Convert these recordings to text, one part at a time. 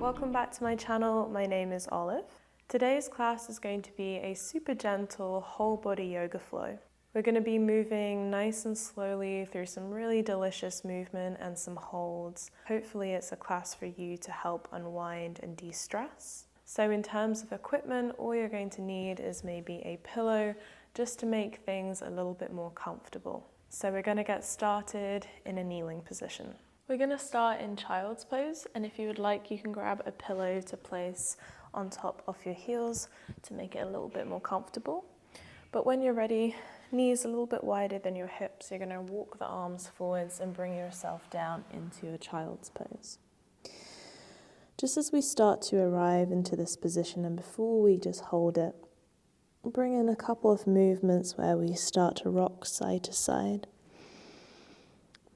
welcome back to my channel. My name is Olive. Today's class is going to be a super gentle whole body yoga flow. We're going to be moving nice and slowly through some really delicious movement and some holds. Hopefully it's a class for you to help unwind and de-stress. So in terms of equipment, all you're going to need is maybe a pillow just to make things a little bit more comfortable. So we're going to get started in a kneeling position. We're going to start in child's pose, and if you would like, you can grab a pillow to place on top of your heels to make it a little bit more comfortable. But when you're ready, knees a little bit wider than your hips, you're going to walk the arms forwards and bring yourself down into a child's pose. Just as we start to arrive into this position, and before we just hold it, bring in a couple of movements where we start to rock side to side.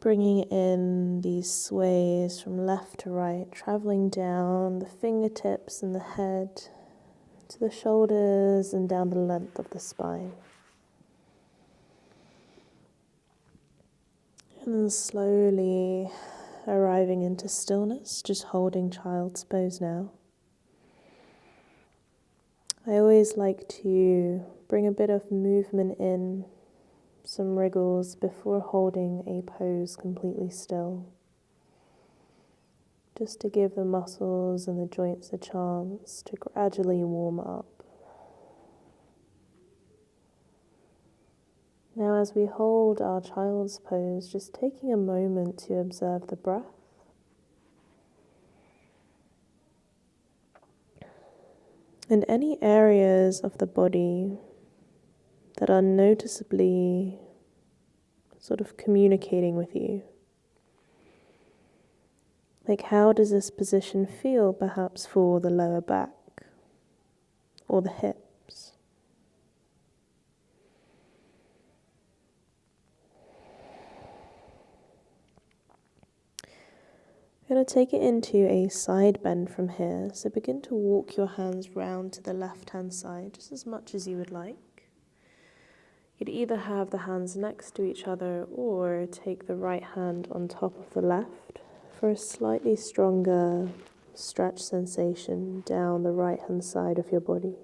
Bringing in these sways from left to right, traveling down the fingertips and the head to the shoulders and down the length of the spine. And then slowly arriving into stillness, just holding child's pose now. I always like to bring a bit of movement in, some wriggles before holding a pose completely still, just to give the muscles and the joints a chance to gradually warm up. Now as we hold our child's pose, just taking a moment to observe the breath. And any areas of the body that are noticeably sort of communicating with you. Like, how does this position feel perhaps for the lower back or the hips? I'm going to take it into a side bend from here. So begin to walk your hands round to the left-hand side, just as much as you would like. You'd either have the hands next to each other or take the right hand on top of the left for a slightly stronger stretch sensation down the right-hand side of your body.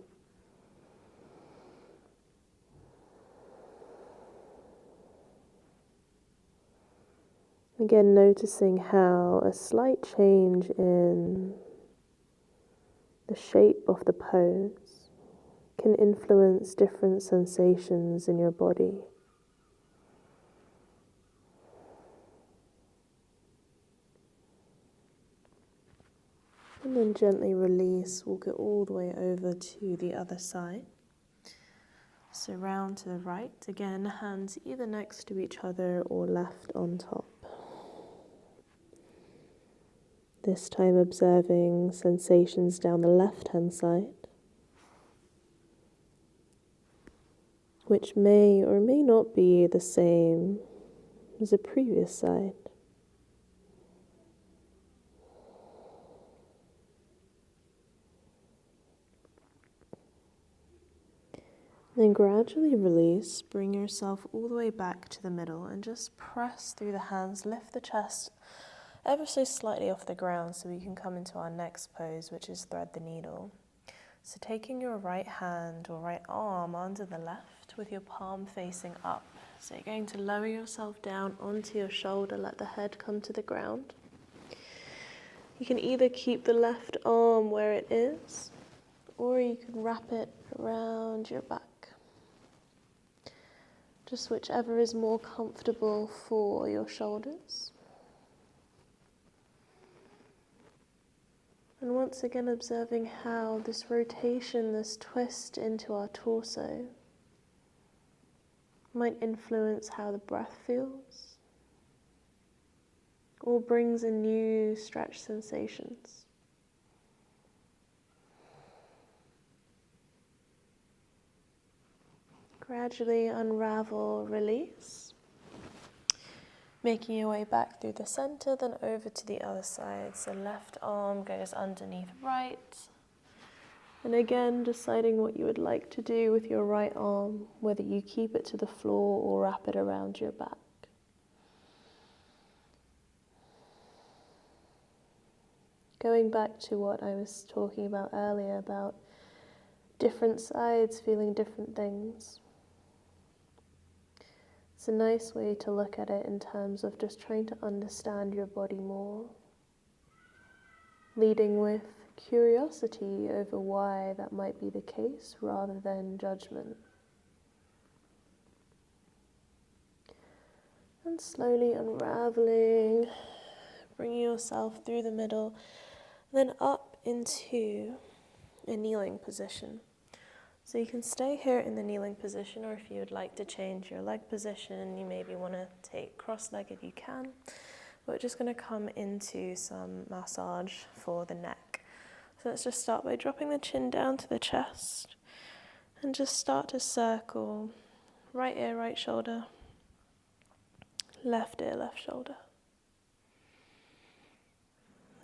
Again, noticing how a slight change in the shape of the pose can influence different sensations in your body. And then gently release, walk it all the way over to the other side. So round to the right, again, hands either next to each other or left on top. This time observing sensations down the left-hand side, which may or may not be the same as the previous side. Then gradually release, bring yourself all the way back to the middle and just press through the hands, lift the chest ever so slightly off the ground so we can come into our next pose, which is thread the needle. So taking your right hand or right arm under the left with your palm facing up. So you're going to lower yourself down onto your shoulder, let the head come to the ground. You can either keep the left arm where it is, or you can wrap it around your back. Just whichever is more comfortable for your shoulders. And once again observing how this rotation, this twist into our torso might influence how the breath feels or brings in new stretch sensations. Gradually unravel, release. Making your way back through the center, then over to the other side. So left arm goes underneath right. And again, deciding what you would like to do with your right arm, whether you keep it to the floor or wrap it around your back. Going back to what I was talking about earlier about different sides feeling different things. It's a nice way to look at it in terms of just trying to understand your body more, leading with curiosity over why that might be the case rather than judgment. And slowly unraveling, bringing yourself through the middle, then up into a kneeling position. So you can stay here in the kneeling position, or if you would like to change your leg position, you maybe want to take cross-legged, you can. But we're just going to come into some massage for the neck. So let's just start by dropping the chin down to the chest and just start to circle right ear, right shoulder, left ear, left shoulder.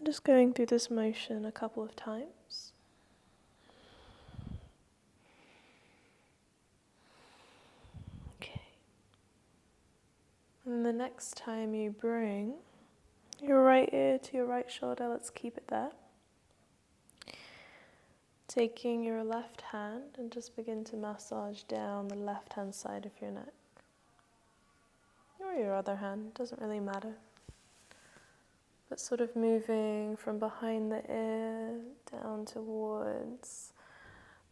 Just going through this motion a couple of times. Okay. And the next time you bring your right ear to your right shoulder, let's keep it there. Taking your left hand and just begin to massage down the left-hand side of your neck. Or your other hand, doesn't really matter. But sort of moving from behind the ear down towards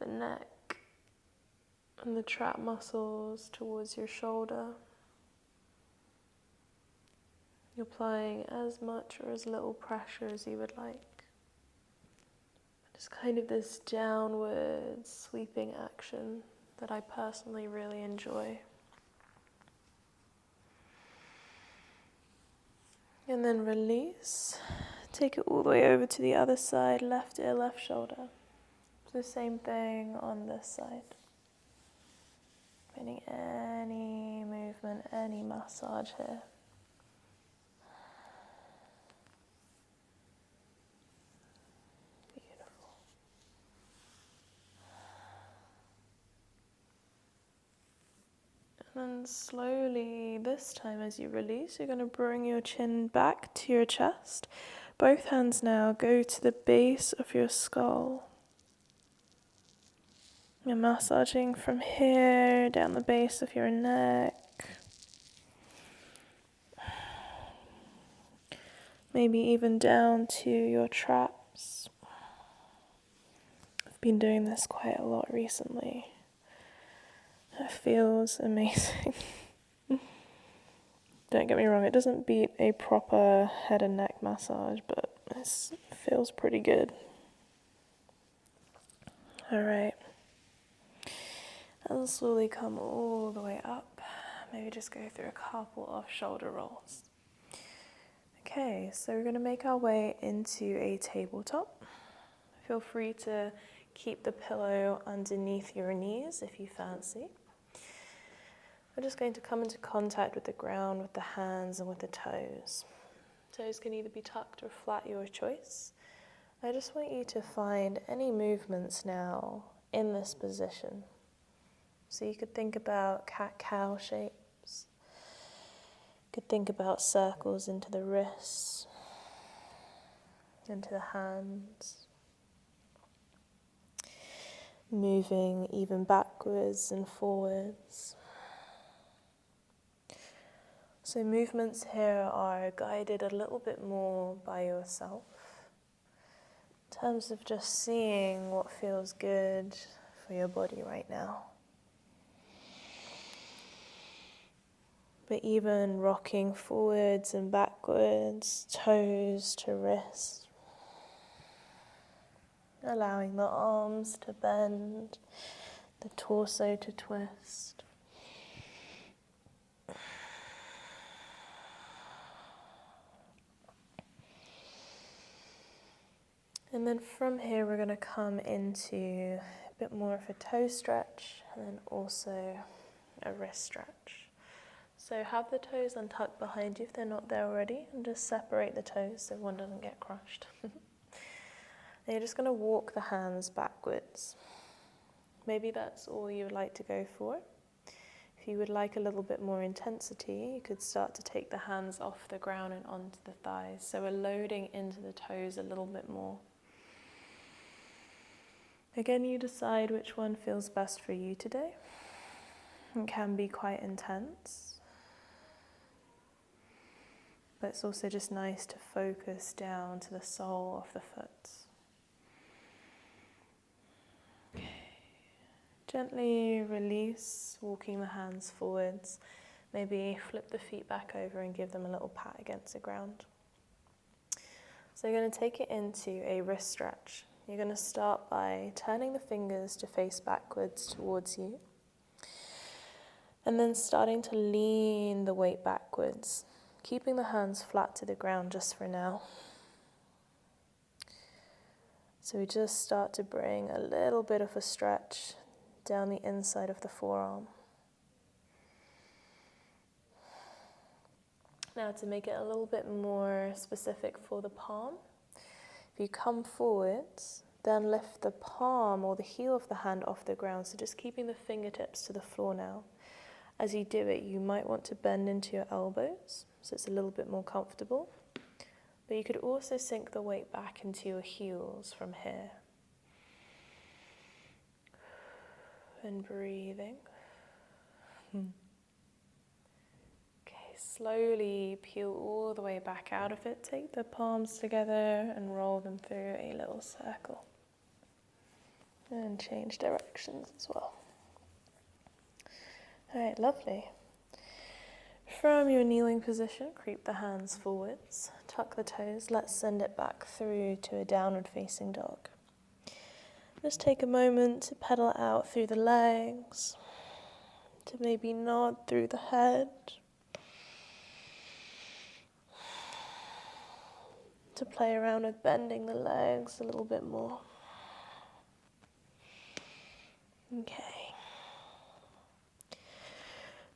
the neck and the trap muscles towards your shoulder. You're applying as much or as little pressure as you would like. Just kind of this downward sweeping action that I personally really enjoy. And then release. Take it all the way over to the other side, left ear, left shoulder. The same thing on this side. Feeling any movement, any massage here. And slowly, this time as you release, you're going to bring your chin back to your chest. Both hands now go to the base of your skull. You're massaging from here down the base of your neck. Maybe even down to your traps. I've been doing this quite a lot recently. It feels amazing. Don't get me wrong, it doesn't beat a proper head and neck massage, but it feels pretty good. Alright. And slowly come all the way up. Maybe just go through a couple of shoulder rolls. Okay, so we're going to make our way into a tabletop. Feel free to keep the pillow underneath your knees if you fancy. We're just going to come into contact with the ground, with the hands and with the toes. Toes can either be tucked or flat, your choice. I just want you to find any movements now in this position. So you could think about cat-cow shapes. You could think about circles into the wrists, into the hands. Moving even backwards and forwards. So movements here are guided a little bit more by yourself in terms of just seeing what feels good for your body right now. But even rocking forwards and backwards, toes to wrist, allowing the arms to bend, the torso to twist. And then from here we're going to come into a bit more of a toe stretch and then also a wrist stretch. So have the toes untucked behind you if they're not there already, and just separate the toes so one doesn't get crushed. And you're just going to walk the hands backwards. Maybe that's all you would like to go for. If you would like a little bit more intensity, you could start to take the hands off the ground and onto the thighs. So we're loading into the toes a little bit more. Again, you decide which one feels best for you today. It can be quite intense, but it's also just nice to focus down to the sole of the foot. Okay. Gently release, walking the hands forwards. Maybe flip the feet back over and give them a little pat against the ground. So you're going to take it into a wrist stretch. You're going to start by turning the fingers to face backwards towards you. And then starting to lean the weight backwards, keeping the hands flat to the ground just for now. So we just start to bring a little bit of a stretch down the inside of the forearm. Now to make it a little bit more specific for the palm, if you come forwards, then lift the palm or the heel of the hand off the ground, so just keeping the fingertips to the floor now. As you do it, you might want to bend into your elbows, so it's a little bit more comfortable. But you could also sink the weight back into your heels from here. And breathing. Okay, slowly peel all the way back out of it. Take the palms together and roll them through a little circle. And change directions as well. Alright, lovely. From your kneeling position, creep the hands forwards, tuck the toes, let's send it back through to a downward facing dog. Just take a moment to pedal out through the legs, to maybe nod through the head, to play around with bending the legs a little bit more. Okay.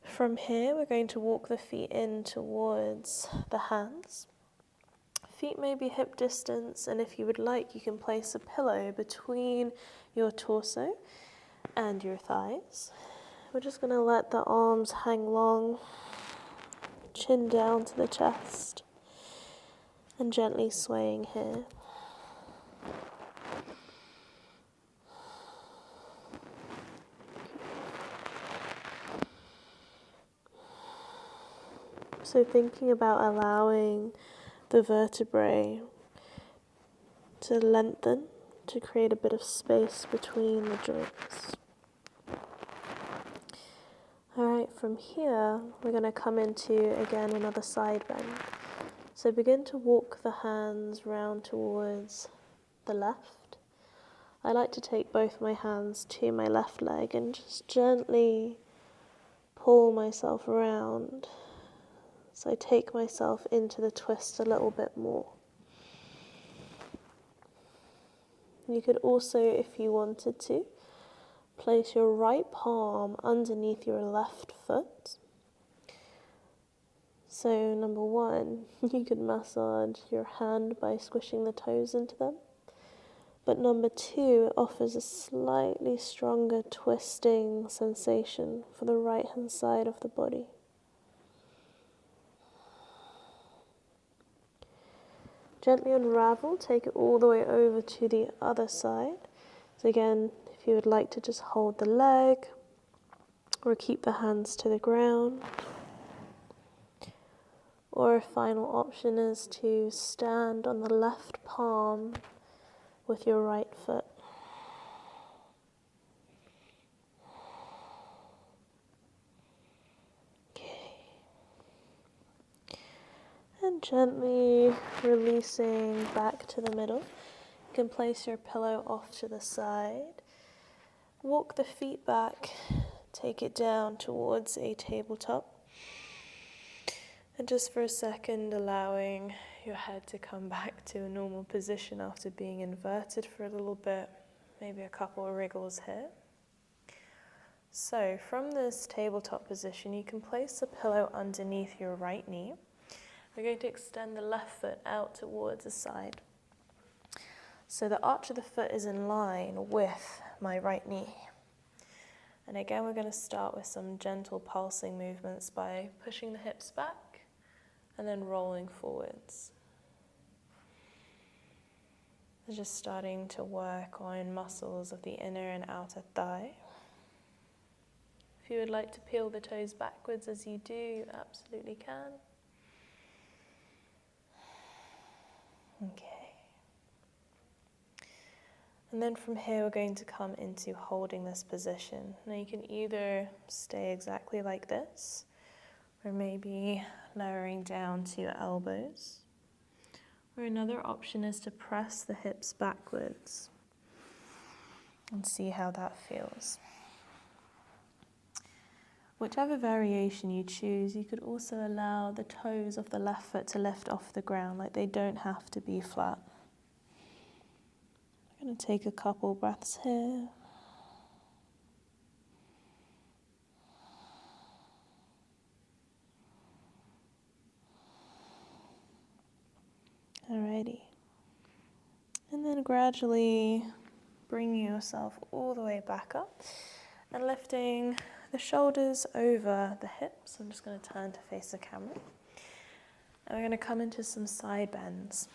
From here, we're going to walk the feet in towards the hands. Feet may be hip distance, and if you would like, you can place a pillow between your torso and your thighs. We're just going to let the arms hang long, chin down to the chest, and gently swaying here. So thinking about allowing the vertebrae to lengthen, to create a bit of space between the joints. Alright, from here, we're going to come into, again, another side bend. So begin to walk the hands round towards the left. I like to take both my hands to my left leg and just gently pull myself around. So I take myself into the twist a little bit more. You could also, if you wanted to, place your right palm underneath your left foot. So number one, you could massage your hand by squishing the toes into them. But number two, it offers a slightly stronger twisting sensation for the right hand side of the body. Gently unravel, take it all the way over to the other side. So again, if you would like to just hold the leg or keep the hands to the ground. Or a final option is to stand on the left palm with your right foot. And gently releasing back to the middle. You can place your pillow off to the side. Walk the feet back, take it down towards a tabletop. And just for a second, allowing your head to come back to a normal position after being inverted for a little bit. Maybe a couple of wriggles here. So from this tabletop position, you can place a pillow underneath your right knee. We're going to extend the left foot out towards the side. So the arch of the foot is in line with my right knee. And again, we're going to start with some gentle pulsing movements by pushing the hips back and then rolling forwards. Just starting to work on muscles of the inner and outer thigh. If you would like to peel the toes backwards as you do, you absolutely can. Okay. And then from here we're going to come into holding this position. Now you can either stay exactly like this, or maybe lowering down to your elbows. Or another option is to press the hips backwards and see how that feels. Whichever variation you choose, you could also allow the toes of the left foot to lift off the ground, like they don't have to be flat. I'm going to take a couple breaths here. Alrighty. And then gradually bringing yourself all the way back up and lifting the shoulders over the hips. I'm just going to turn to face the camera. And we're going to come into some side bends.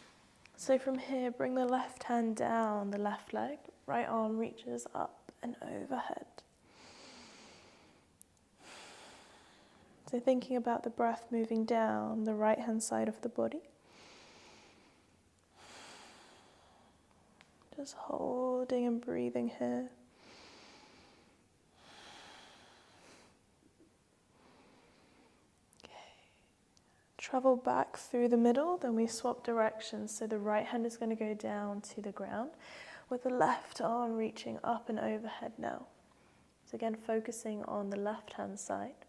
So from here, bring the left hand down the left leg, right arm reaches up and overhead. So thinking about the breath moving down the right hand side of the body. Just holding and breathing here. Travel back through the middle, then we swap directions. So the right hand is going to go down to the ground with the left arm reaching up and overhead now. So again, focusing on the left hand side.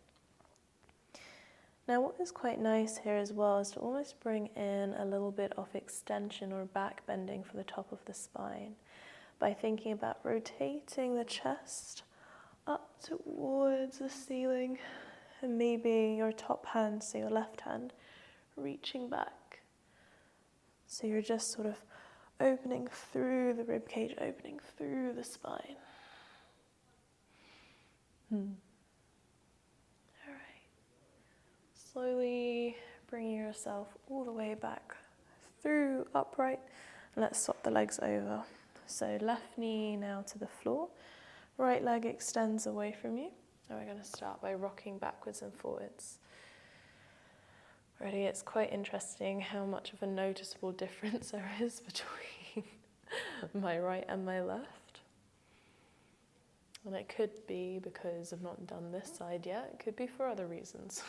Now what is quite nice here as well is to almost bring in a little bit of extension or back bending for the top of the spine by thinking about rotating the chest up towards the ceiling. And maybe your top hand, so your left hand, reaching back. So you're just sort of opening through the rib cage, opening through the spine. All right. Slowly bringing yourself all the way back through upright. And let's swap the legs over. So left knee now to the floor. Right leg extends away from you. And we're going to start by rocking backwards and forwards. Already it's quite interesting how much of a noticeable difference there is between my right and my left. And it could be because I've not done this side yet. It could be for other reasons.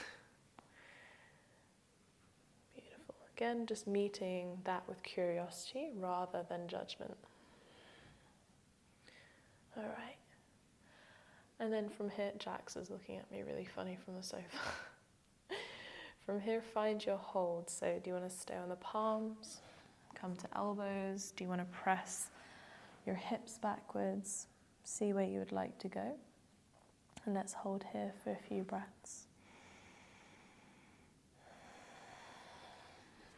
Beautiful. Again, just meeting that with curiosity rather than judgment. All right. And then from here, Jax is looking at me really funny from the sofa. From here, find your hold. So do you want to stay on the palms? Come to elbows? Do you want to press your hips backwards? See where you would like to go. And let's hold here for a few breaths.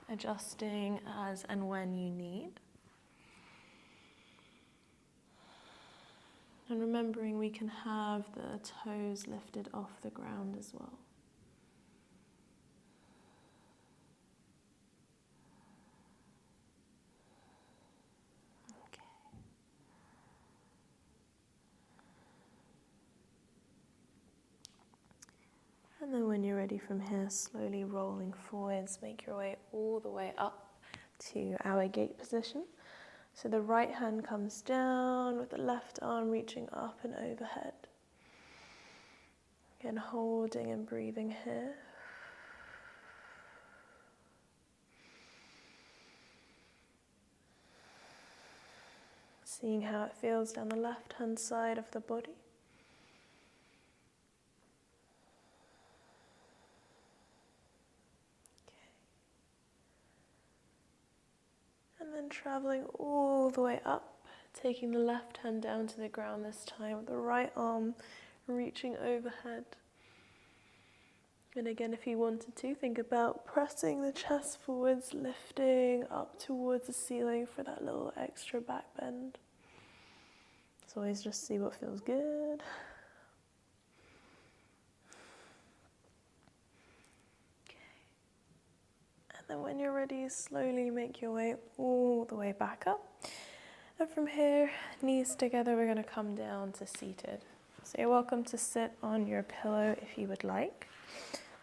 Adjusting as and when you need. And remembering we can have the toes lifted off the ground as well. Okay. And then when you're ready from here, slowly rolling forwards, make your way all the way up to our gate position. So the right hand comes down with the left arm reaching up and overhead. Again, holding and breathing here. Seeing how it feels down the left hand side of the body. And then traveling all the way up, taking the left hand down to the ground this time, with the right arm reaching overhead. And again, if you wanted to, think about pressing the chest forwards, lifting up towards the ceiling for that little extra back bend. So always just see what feels good. then when you're ready, slowly make your way all the way back up. And from here, knees together, we're going to come down to seated. So you're welcome to sit on your pillow if you would like.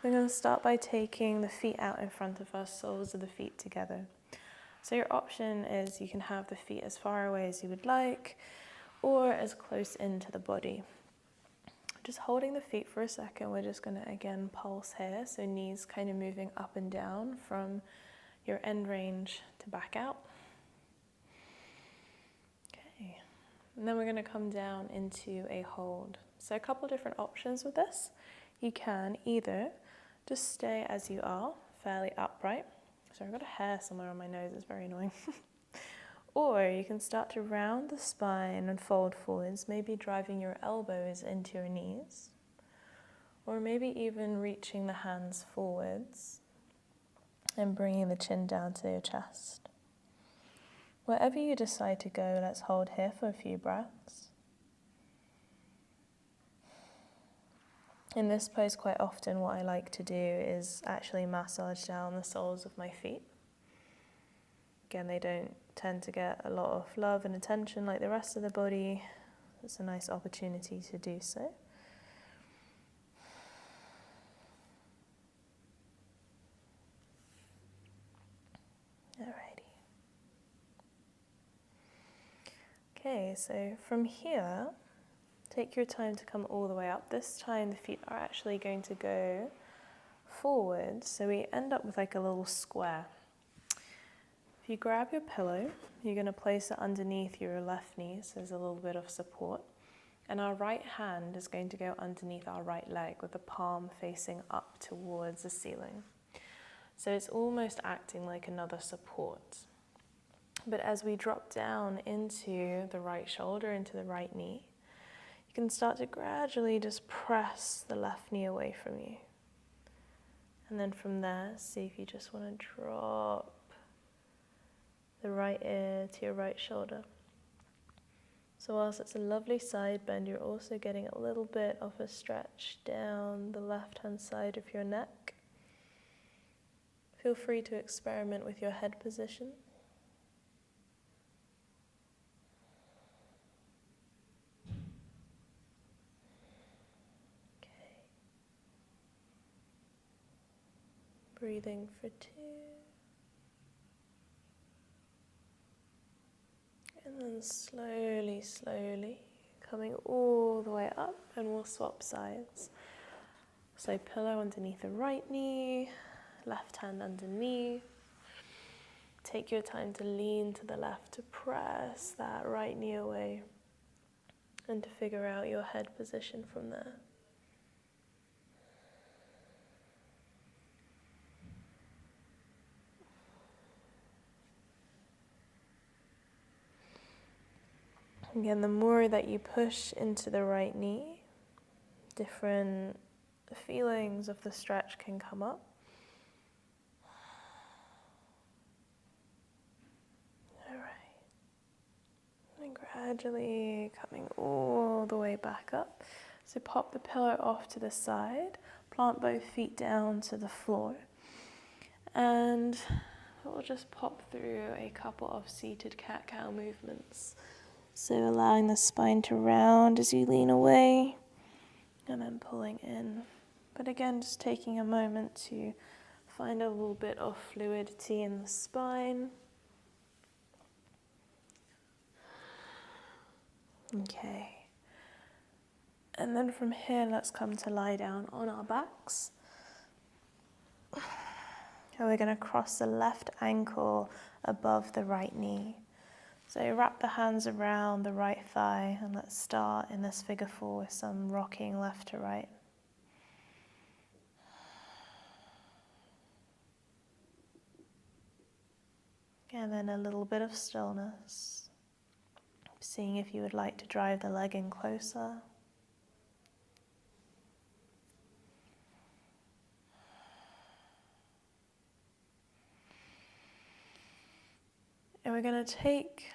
We're going to start by taking the feet out in front of us, soles of the feet together. So your option is you can have the feet as far away as you would like, or as close into the body. Just holding the feet for a second, we're just going to again pulse here, so knees kind of moving up and down from your end range to back out. Okay, and then we're going to come down into a hold. So a couple different options with this. You can either just stay as you are, fairly upright. Sorry, I've got a hair somewhere on my nose, it's very annoying. Or you can start to round the spine and fold forwards, maybe driving your elbows into your knees, or maybe even reaching the hands forwards and bringing the chin down to your chest. Wherever you decide to go, let's hold here for a few breaths. In this pose, quite often what I like to do is actually massage down the soles of my feet. Again, they don't tend to get a lot of love and attention like the rest of the body. It's a nice opportunity to do so. Alrighty. Okay, so from here, take your time to come all the way up. This time the feet are actually going to go forward, so we end up with like a little square. If you grab your pillow, you're going to place it underneath your left knee, so there's a little bit of support. And our right hand is going to go underneath our right leg with the palm facing up towards the ceiling. So it's almost acting like another support. But as we drop down into the right shoulder, into the right knee, you can start to gradually just press the left knee away from you. And then from there, see if you just want to drop the right ear to your right shoulder. So whilst it's a lovely side bend, you're also getting a little bit of a stretch down the left-hand side of your neck. Feel free to experiment with your head position. Okay. Breathing for 2. And then slowly coming all the way up, and we'll swap sides. So pillow underneath the right knee, left hand underneath. Take your time to lean to the left to press that right knee away and to figure out your head position from there. Again, the more that you push into the right knee, different feelings of the stretch can come up. All right. And gradually coming all the way back up. So pop the pillow off to the side, plant both feet down to the floor, and we'll just pop through a couple of seated cat-cow movements. So allowing the spine to round as you lean away, and then pulling in. But again, just taking a moment to find a little bit of fluidity in the spine. Okay. And then from here, let's come to lie down on our backs. And we're going to cross the left ankle above the right knee. So wrap the hands around the right thigh, and let's start in this figure 4 with some rocking left to right. And then a little bit of stillness. Seeing if you would like to drive the leg in closer. And we're going to take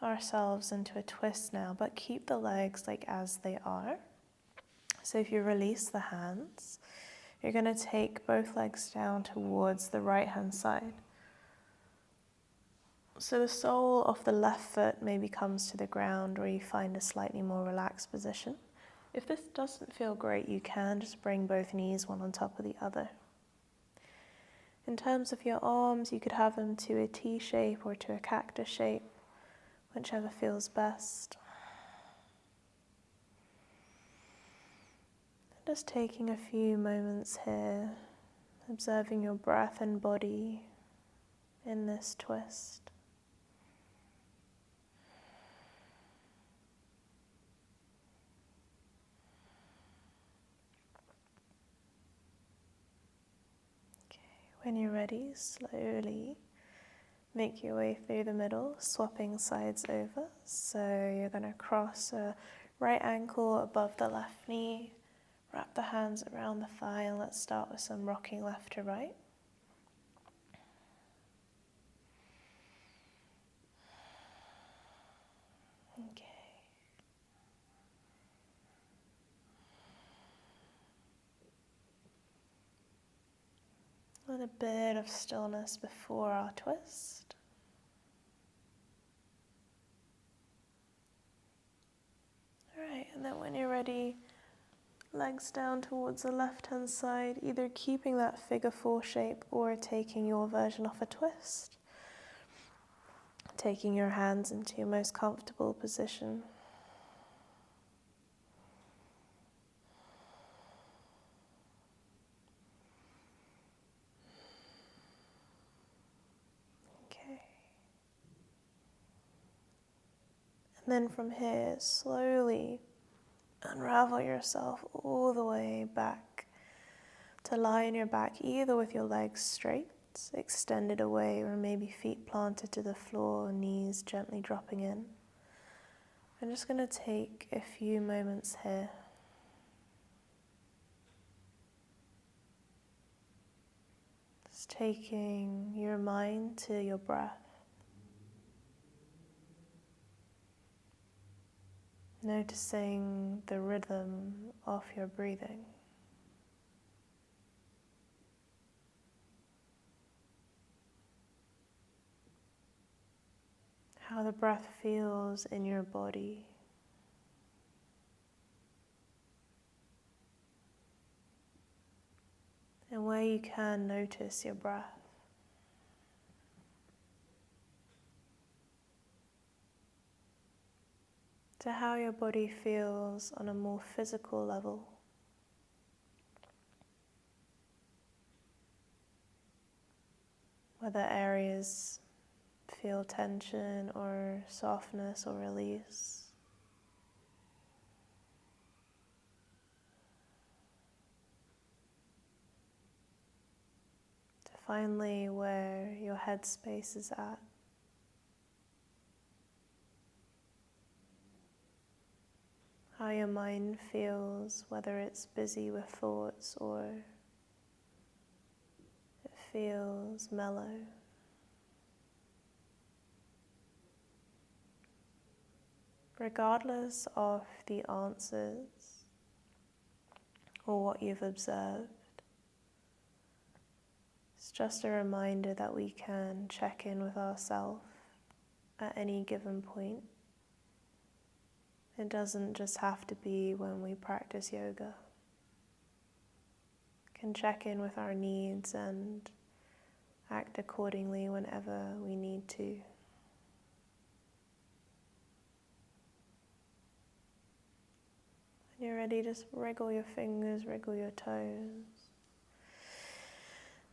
ourselves into a twist now, but keep the legs like as they are. So if you release the hands, You're going to take both legs down towards the right-hand side. So the sole of the left foot maybe comes to the ground, or you find a slightly more relaxed position. If this doesn't feel great, you can just bring both knees one on top of the other. In terms of your arms, you could have them to a T shape or to a cactus shape, whichever feels best. Just taking a few moments here, observing your breath and body in this twist. When you're ready, slowly make your way through the middle, swapping sides over. So you're going to cross a right ankle above the left knee, wrap the hands around the thigh, and let's start with some rocking left to right. Okay. A bit of stillness before our twist. Alright, and then when you're ready, legs down towards the left-hand side, either keeping that figure four shape or taking your version of a twist. Taking your hands into your most comfortable position. And then from here, slowly unravel yourself all the way back to lie on your back, either with your legs straight, extended away, or maybe feet planted to the floor, knees gently dropping in. I'm just going to take a few moments here. Just taking your mind to your breath. Noticing the rhythm of your breathing. How the breath feels in your body. And where you can notice your breath. To how your body feels on a more physical level. Whether areas feel tension or softness or release. To finally where your headspace is at. How your mind feels, whether it's busy with thoughts or it feels mellow. Regardless of the answers or what you've observed, it's just a reminder that we can check in with ourselves at any given point. It doesn't just have to be when we practice yoga. We can check in with our needs and act accordingly whenever we need to. When you're ready, just wriggle your fingers, wriggle your toes.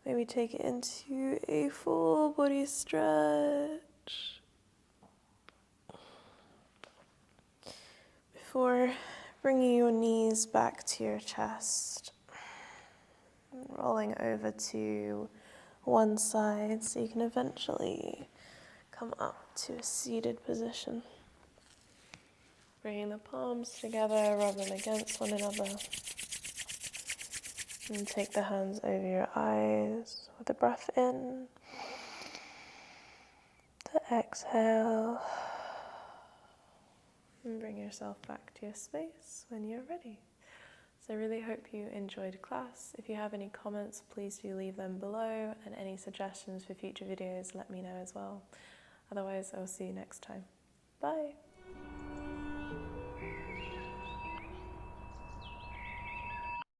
Maybe take it into a full body stretch. Before bringing your knees back to your chest, rolling over to one side so you can eventually come up to a seated position. Bringing the palms together, rub them against one another. And take the hands over your eyes with the breath in. To exhale. And bring yourself back to your space when you're ready. So I really hope you enjoyed class. If you have any comments, please do leave them below, and any suggestions for future videos, let me know as well. Otherwise, I'll see you next time. Bye!